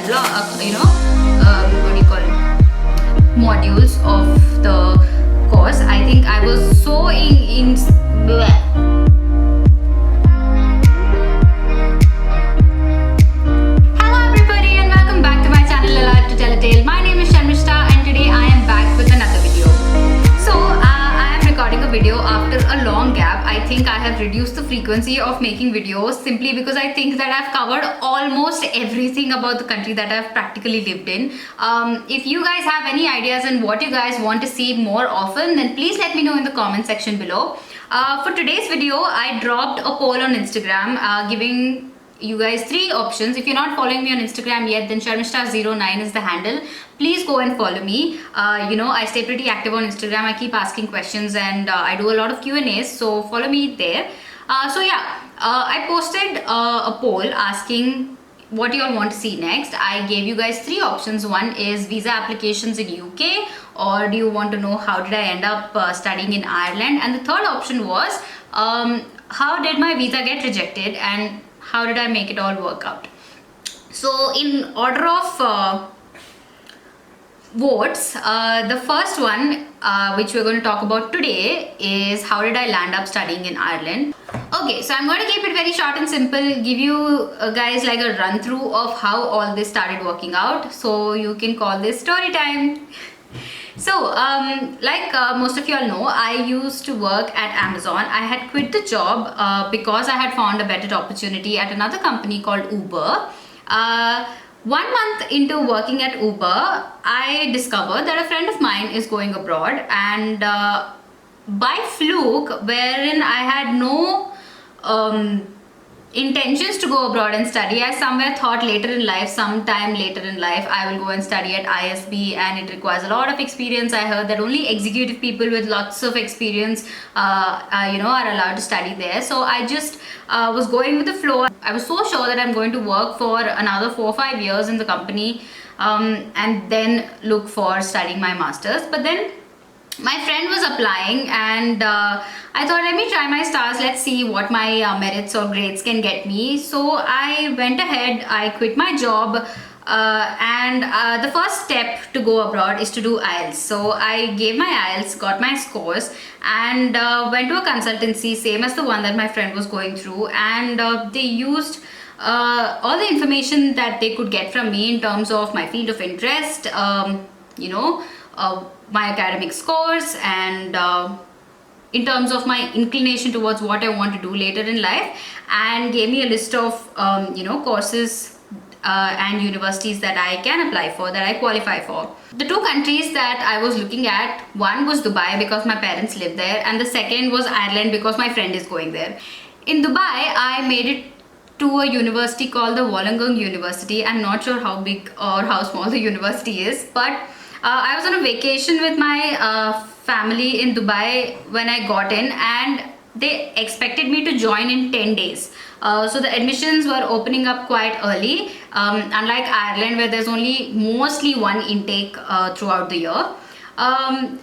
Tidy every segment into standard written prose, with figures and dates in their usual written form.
what do you call it, modules of the course. I think I was so in bleh. Hello everybody and welcome back to my channel Alive to Tell a Tale. My name is Sharmishta and today I am back with another video. So I am recording a video after a long gap. I think I have reduced the frequency of making videos simply because I think that I've covered almost everything about the country that I've practically lived in. If you guys have any ideas on what you guys want to see more often, then please let me know in the comment section below. For today's video, I dropped a poll on Instagram giving you guys 3 options. If you're not following me on Instagram yet, then Sharmishta09 is the handle. Please go and follow me. I stay pretty active on Instagram. I keep asking questions and I do a lot of Q&As, so follow me there. I posted a poll asking what you all want to see next. I gave you guys 3 options. One is visa applications in UK, or do you want to know how did I end up studying in Ireland? And the third option was how did my visa get rejected and how did I make it all work out? So in order of votes, the first one which we're going to talk about today is how did I land up studying in Ireland. Okay, so I'm going to keep it very short and simple, give you guys like a run through of how all this started working out, so you can call this story time. So, most of you all know, I used to work at Amazon. I had quit the job because I had found a better opportunity at another company called Uber. 1 month into working at Uber, I discovered that a friend of mine is going abroad, and by fluke, wherein I had no intentions to go abroad and study, I somewhere thought sometime later in life, I will go and study at ISB, and it requires a lot of experience. I heard that only executive people with lots of experience, are allowed to study there. So I just was going with the flow. I was so sure that I'm going to work for another 4 or 5 years in the company, and then look for studying my masters. But then my friend was applying, and I thought, let me try my stars, let's see what my merits or grades can get me. So I went ahead, I quit my job, and the first step to go abroad is to do IELTS. So I gave my IELTS, got my scores, and went to a consultancy, same as the one that my friend was going through, and they used all the information that they could get from me in terms of my field of interest, my academic scores, and in terms of my inclination towards what I want to do later in life, and gave me a list of courses and universities that I can apply for, that I qualify for. The 2 countries that I was looking at, one was Dubai because my parents live there, and the second was Ireland because my friend is going there. In Dubai, I made it to a university called the Wollongong University. I'm not sure how big or how small the university is, but I was on a vacation with my family in Dubai when I got in, and they expected me to join in 10 days. So the admissions were opening up quite early, unlike Ireland where there's only mostly one intake throughout the year.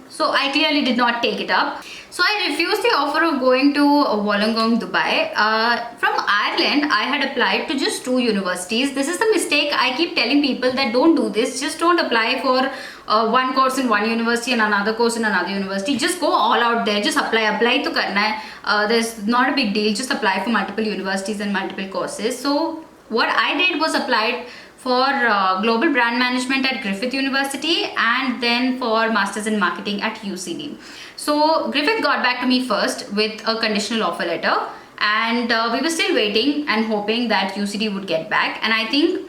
So I clearly did not take it up. So I refused the offer of going to Wollongong, Dubai. From Ireland, I had applied to just 2 universities. This is the mistake I keep telling people, that don't do this. Just don't apply for one course in one university and another course in another university. Just go all out there. Just apply to karna hai. There's not a big deal. Just apply for multiple universities and multiple courses. So what I did was applied for global brand management at Griffith University, and then for masters in marketing at UCD. So Griffith got back to me first with a conditional offer letter, and we were still waiting and hoping that UCD would get back. And I think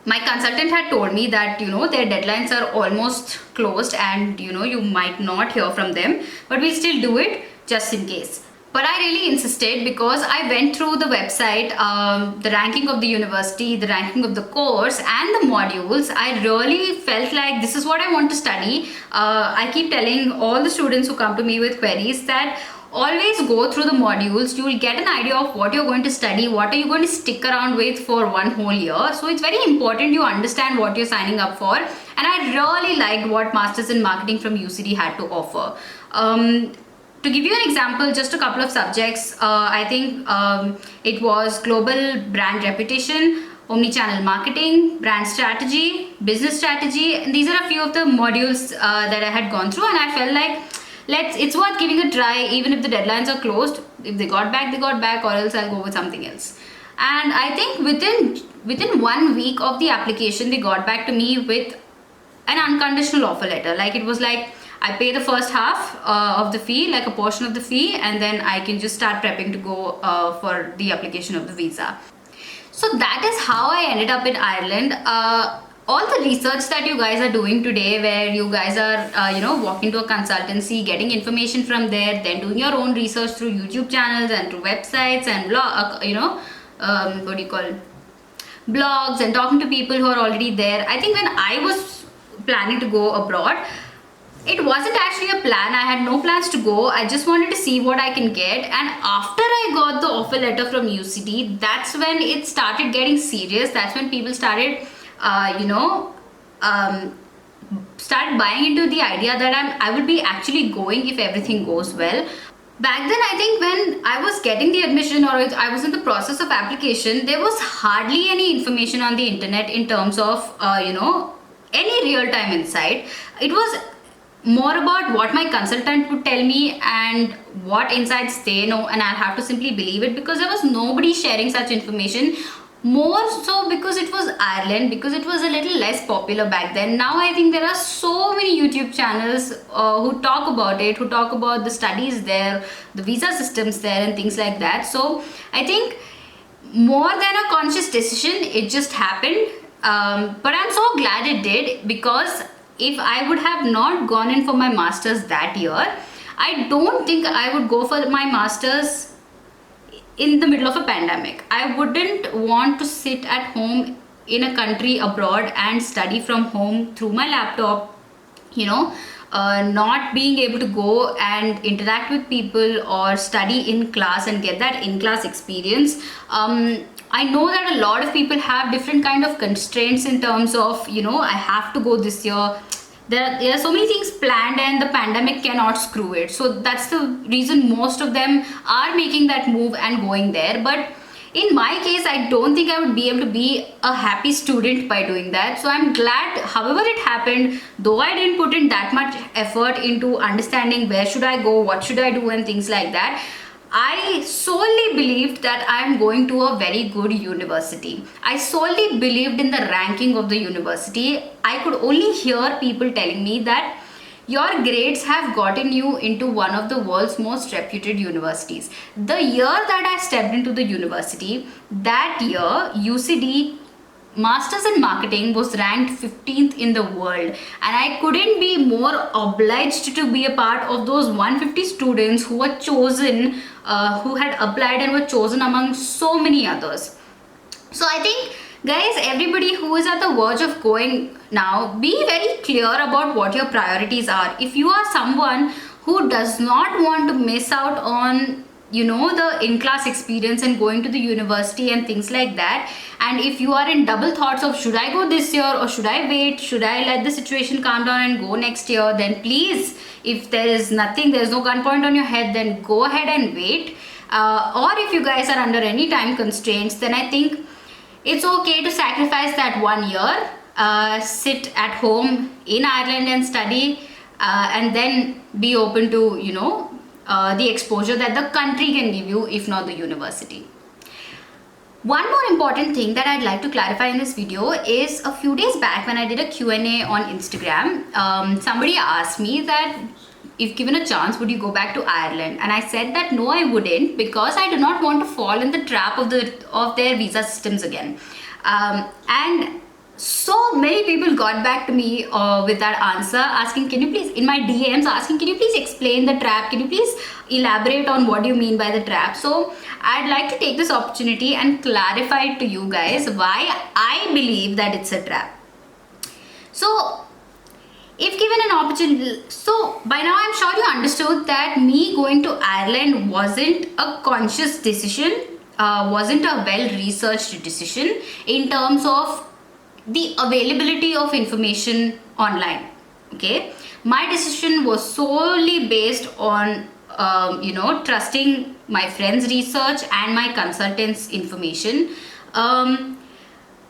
my consultant had told me that their deadlines are almost closed, and you might not hear from them, but we'll still do it just in case. But I really insisted because I went through the website, the ranking of the university, the ranking of the course and the modules. I really felt like this is what I want to study. I keep telling all the students who come to me with queries that always go through the modules. You will get an idea of what you're going to study, what are you going to stick around with for 1 whole year. So it's very important you understand what you're signing up for. And I really liked what Masters in Marketing from UCD had to offer. To give you an example, just a couple of subjects, I think it was global brand reputation, omni-channel marketing, brand strategy, business strategy. And these are a few of the modules that I had gone through, and I felt like it's worth giving a try, even if the deadlines are closed. If they got back, or else I'll go with something else. And I think within 1 week of the application, they got back to me with an unconditional offer letter. Like, it was like, I pay the first half of the fee, like a portion of the fee, and then I can just start prepping to go for the application of the visa. So that is how I ended up in Ireland. All the research that you guys are doing today, where you guys are walking to a consultancy, getting information from there, then doing your own research through YouTube channels and through websites and what do you call it, blogs, and talking to people who are already there. I think when I was planning to go abroad, it wasn't actually a plan. I had no plans to go. I just wanted to see what I can get. And after I got the offer letter from UCD, that's when it started getting serious. That's when people started start buying into the idea that I would be actually going if everything goes well. Back then, I think when I was getting the admission, or I was in the process of application, there was hardly any information on the internet in terms of any real-time insight. It was more about what my consultant would tell me and what insights they know, and I'll have to simply believe it, because there was nobody sharing such information. More so because it was Ireland, because it was a little less popular back then. Now I think there are so many YouTube channels who talk about it, who talk about the studies there, the visa systems there, and things like that. So I think more than a conscious decision, it just happened. But I'm so glad it did, because if I would have not gone in for my masters that year, I don't think I would go for my masters in the middle of a pandemic. I wouldn't want to sit at home in a country abroad and study from home through my laptop, not being able to go and interact with people or study in class and get that in-class experience. I know that a lot of people have different kind of constraints in terms of, I have to go this year. There are so many things planned, and the pandemic cannot screw it. So that's the reason most of them are making that move and going there. But in my case, I don't think I would be able to be a happy student by doing that. So I'm glad, however it happened, though I didn't put in that much effort into understanding where should I go, what should I do, and things like that. I solely believed that I am going to a very good university. I solely believed in the ranking of the university. I could only hear people telling me that your grades have gotten you into one of the world's most reputed universities. The year that I stepped into the university, that year UCD Masters in Marketing was ranked 15th in the world, and I couldn't be more obliged to be a part of those 150 students who were chosen, who had applied and were chosen among so many others. So I think, guys, everybody who is at the verge of going now, be very clear about what your priorities are. If you are someone who does not want to miss out on the in-class experience and going to the university and things like that, and if you are in double thoughts of should I go this year or should I wait, should I let the situation calm down and go next year, then please, if there's no gunpoint on your head, then go ahead and wait. Or if you guys are under any time constraints, then I think it's okay to sacrifice that 1 year, sit at home in Ireland and study, and then be open to the exposure that the country can give you, if not the university. One more important thing that I'd like to clarify in this video is, a few days back when I did a Q&A on Instagram, somebody asked me that if given a chance, would you go back to Ireland? And I said that no, I wouldn't, because I do not want to fall in the trap of their visa systems again. And so many people got back to me with that answer, asking, can you please, in my DMs, asking, can you please explain the trap? Can you please elaborate on what you mean by the trap? So I'd like to take this opportunity and clarify it to you guys why I believe that it's a trap. So if given an opportunity, so by now I'm sure you understood that me going to Ireland wasn't a conscious decision, wasn't a well-researched decision in terms of the availability of information online. Okay, my decision was solely based on trusting my friends' research and my consultants' information.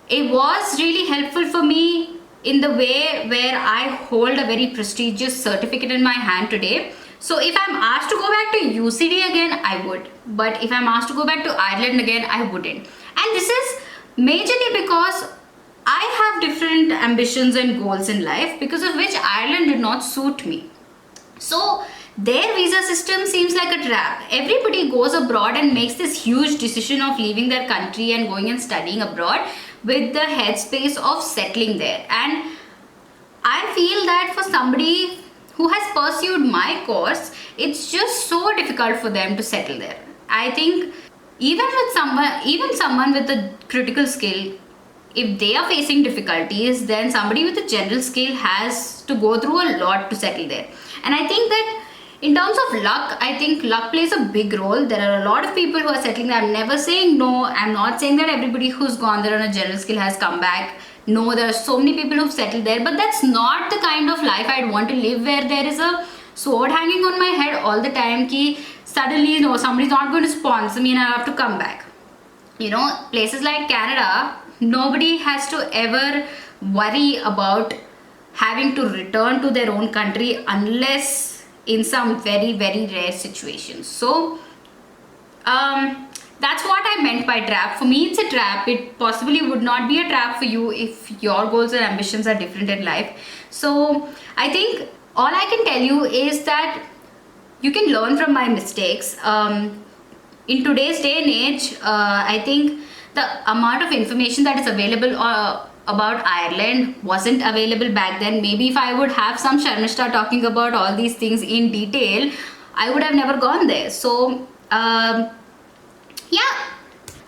It was really helpful for me in the way where I hold a very prestigious certificate in my hand today. So if I'm asked to go back to UCD again, I would. But if I'm asked to go back to Ireland again, I wouldn't. And this is majorly because I have different ambitions and goals in life, because of which Ireland did not suit me. So their visa system seems like a trap. Everybody goes abroad and makes this huge decision of leaving their country and going and studying abroad with the headspace of settling there. And I feel that for somebody who has pursued my course, it's just so difficult for them to settle there. I think even someone with a critical skill, if they are facing difficulties, then somebody with a general skill has to go through a lot to settle there. And I think that in terms of luck, I think luck plays a big role. There are a lot of people who are settling there. I'm never saying no. I'm not saying that everybody who's gone there on a general skill has come back. No, there are so many people who've settled there, but that's not the kind of life I'd want to live, where there is a sword hanging on my head all the time ki suddenly, somebody's not going to sponsor me and I have to come back. Places like Canada, nobody has to ever worry about having to return to their own country unless in some very, very rare situations. So that's what I meant by trap. For me, it's a trap. It possibly would not be a trap for you if your goals and ambitions are different in life. So I think all I can tell you is that you can learn from my mistakes. In today's day and age, I think the amount of information that is available about Ireland wasn't available back then. Maybe if I would have some Sharmishta talking about all these things in detail, I would have never gone there. So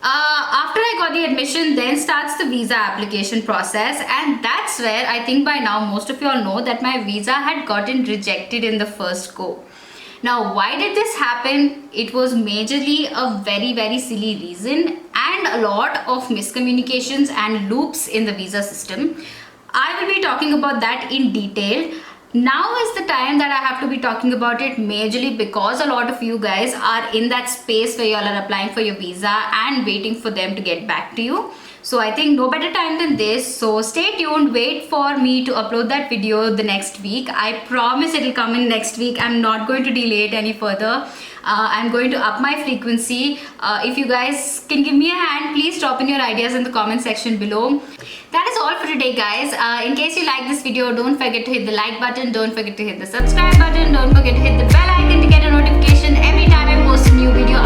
after I got the admission, then starts the visa application process, and that's where I think by now most of you all know that my visa had gotten rejected in the first go. Now, why did this happen? It was majorly a very, very silly reason and a lot of miscommunications and loops in the visa system. I will be talking about that in detail. Now is the time that I have to be talking about it, majorly because a lot of you guys are in that space where you all are applying for your visa and waiting for them to get back to you. So I think no better time than this. So stay tuned, wait for me to upload that video the next week. I promise it will come in next week. I'm not going to delay it any further. I'm going to up my frequency. If you guys can give me a hand, please drop in your ideas in the comment section below. That is all for today, guys. In case you like this video, don't forget to hit the like button, don't forget to hit the subscribe button, don't forget to hit the bell icon to get a notification every time I post a new video.